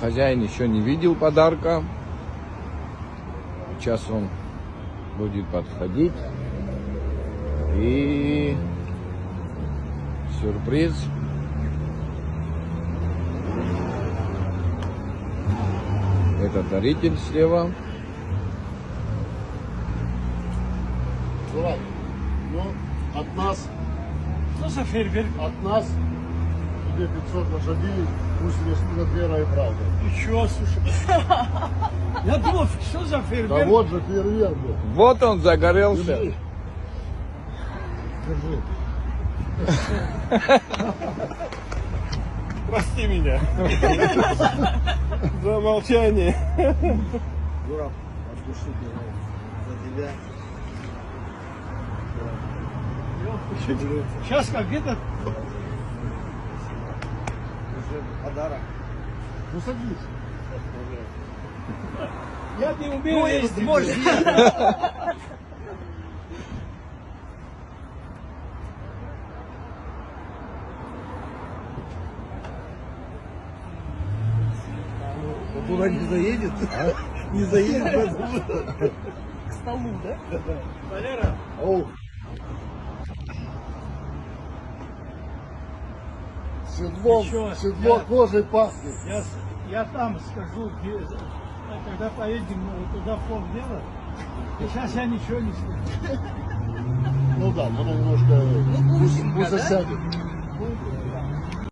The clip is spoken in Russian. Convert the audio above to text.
хозяин еще не видел подарка. Сейчас он будет подходить. И сюрприз. Это даритель слева. Давай. Ну, от нас, Что за фейерверк? от нас тебе 500 лошадей, пусть рискнет вера и правда. Ничего, слушай. Я думал, что за Да фейерверк? вот же фейерверк был. Вот он загорелся. Держи. Держи. Прости меня. За молчание. Дурак, от души за тебя. Сейчас как этот. Подарок. Ну садись. Я не умею есть. Туда не заедет? А? Не заедет? К столу, да? Валера, Оу. Ничего, Седло я- кожей пахнет. я там скажу, когда поедем туда в полдела, сейчас я ничего не скажу. Ну да, надо немножко, пусть засядет.